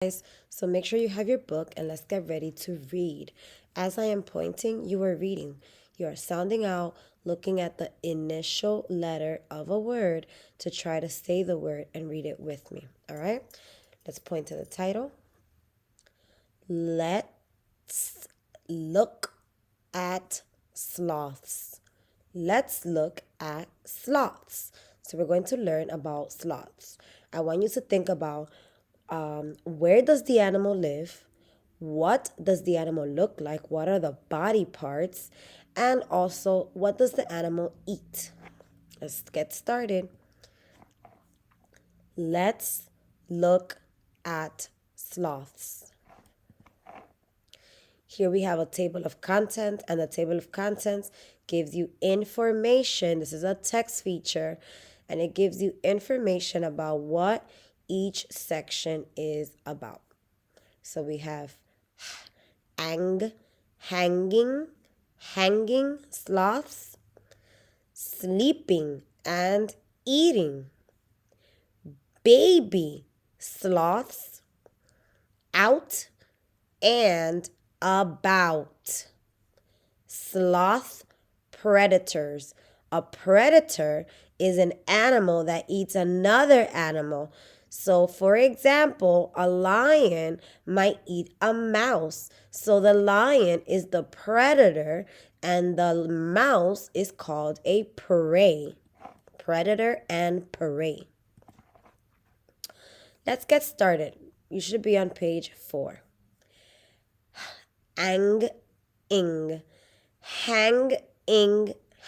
Guys, so make sure you have your book and let's get ready to read. As I am pointing, you are reading. You are sounding out, looking at the initial letter of a word to try to say the word and read it with me. All right? Let's point to the title. Let's look at sloths. Let's look at sloths. So we're going to learn about sloths. I want you to think about where does the animal live? What does the animal look like? What are the body parts? And also, what does the animal eat? Let's get started. Let's look at sloths. Here we have a table of content, and the table of contents gives you information. This is a text feature, and it gives you information about what each section is about. So we have hanging, sloths, sleeping and eating, baby sloths, out and about, sloth predators. A predator is an animal that eats another animal. So, for example, a lion might eat a mouse. So, the lion is the predator and the mouse is called a prey. Predator and prey. Let's get started. You should be on page 4. Hanging,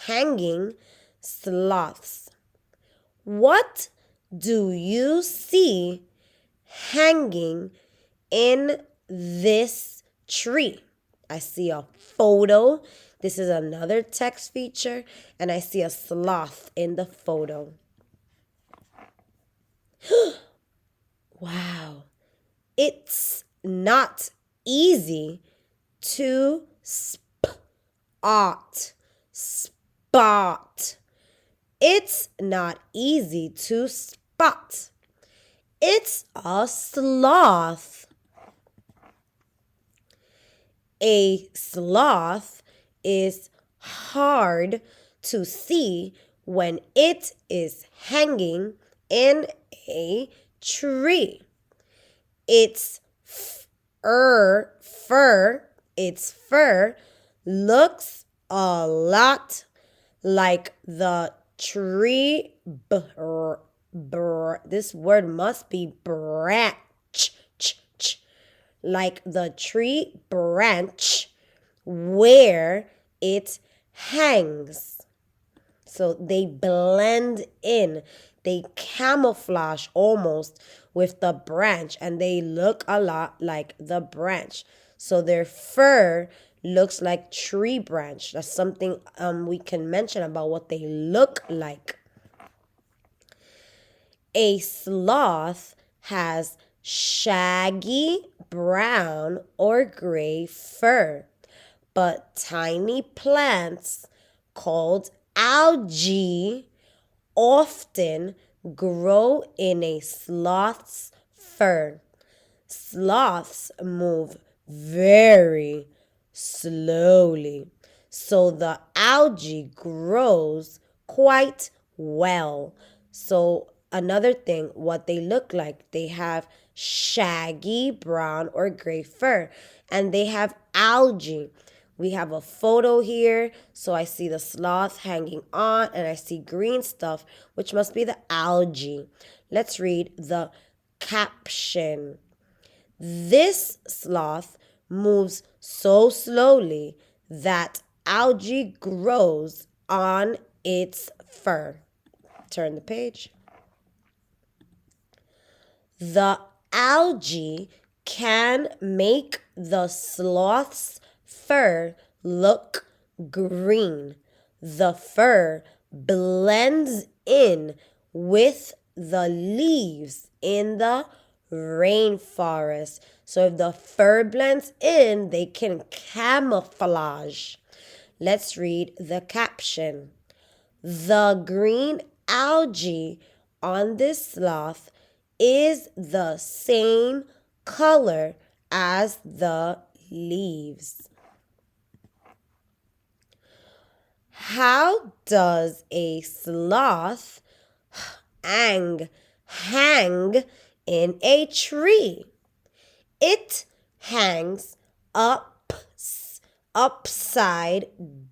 hanging sloths. What do you see hanging in this tree? I see a photo. This is another text feature, and I see a sloth in the photo. Wow. It's not easy to spot. It's not easy to spot. It's a sloth. A sloth is hard to see when it is hanging in a tree. Its fur looks a lot like the tree. This word must be branch. Like the tree branch where it hangs. So they blend in. They camouflage almost with the branch and they look a lot like the branch. So their fur looks like tree branch. That's something we can mention about what they look like. A sloth has shaggy brown or gray fur, but tiny plants called algae often grow in a sloth's fur. Sloths move very slowly, so the algae grows quite well. So another thing, what they look like, they have shaggy brown or gray fur, and they have algae. We have a photo here, so I see the sloth hanging on, and I see green stuff, which must be the algae. Let's read the caption. This sloth moves so slowly that algae grows on its fur. Turn the page. The algae can make the sloth's fur look green. The fur blends in with the leaves in the rainforest. So if the fur blends in, they can camouflage. Let's read the caption. The green algae on this sloth is the same color as the leaves. How does a sloth hang in a tree? It hangs upside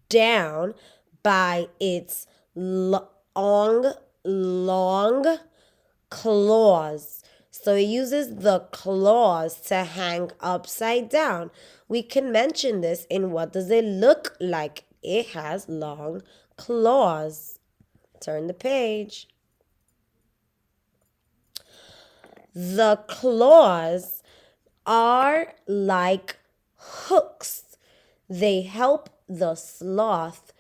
down by its long claws. So it uses the claws to hang upside down. We can mention this in what does it look like? It has long claws. Turn the page. The claws are like hooks. They help the sloth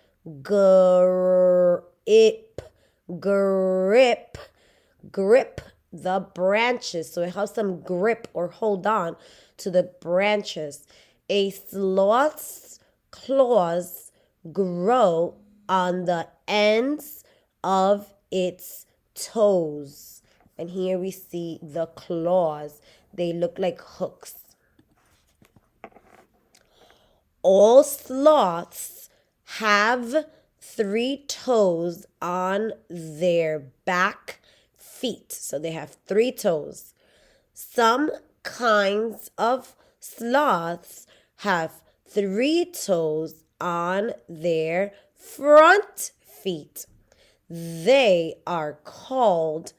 grip the branches. So it helps them grip or hold on to the branches. A sloth's claws grow on the ends of its toes. And here we see the claws. They look like hooks. All sloths have 3 toes on their back feet. So they have 3 toes. Some kinds of sloths have 3 toes on their front feet. They are called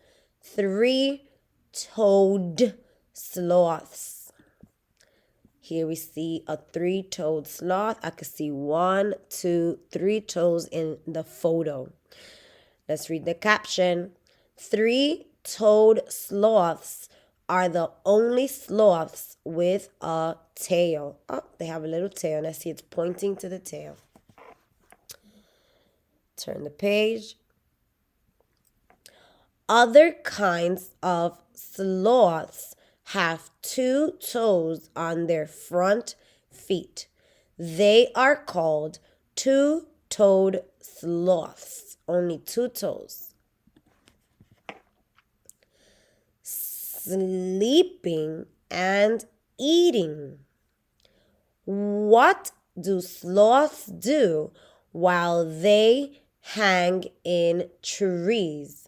3-toed sloths. Here we see a 3-toed sloth. I can see 1, 2, 3 toes in the photo. Let's read the caption. 3-toed sloths are the only sloths with a tail. Oh, they have a little tail, and I see it's pointing to the tail. Turn the page. Other kinds of sloths have 2 toes on their front feet. They are called 2-toed sloths. Only 2 toes. Sleeping and eating. What do sloths do while they hang in trees?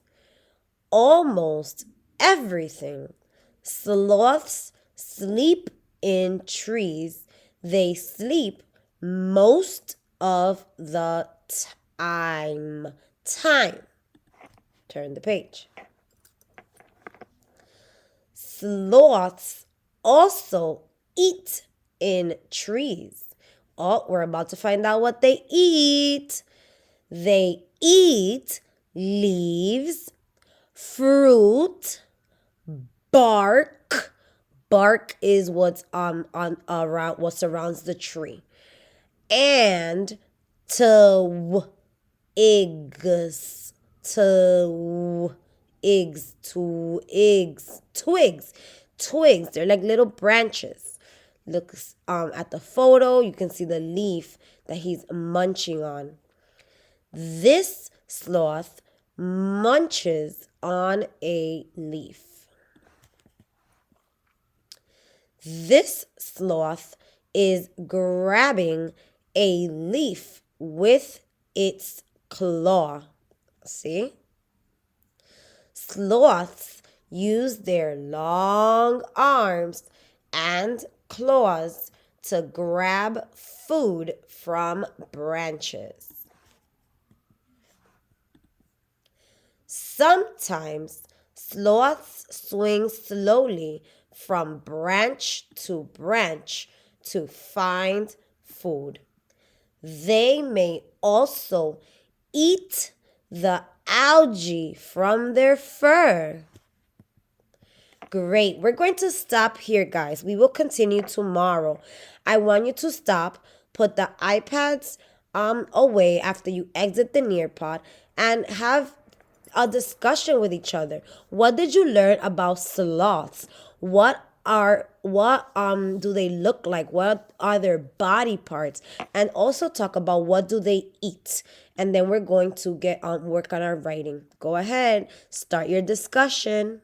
Almost everything. Sloths sleep in trees. They sleep most of the time. Turn the page. Sloths also eat in trees. Oh, we're about to find out what they eat. They eat leaves, fruit, bark. Bark is what's on around what surrounds the tree. And twigs. Twigs. They're like little branches. Look at the photo. You can see the leaf that he's munching on. This sloth munches on a leaf. This sloth is grabbing a leaf with its claw. See? Sloths use their long arms and claws to grab food from branches. Sometimes sloths swing slowly from branch to branch to find food. They may also eat the algae from their fur. Great. We're going to stop here, guys. We will continue tomorrow. I want you to stop, put the iPads away after you exit the Nearpod, and have a discussion with each other. What did you learn about sloths? What do they look like? What are their body parts? And also talk about what do they eat. And then we're going to get on work on our writing. Go ahead, start your discussion.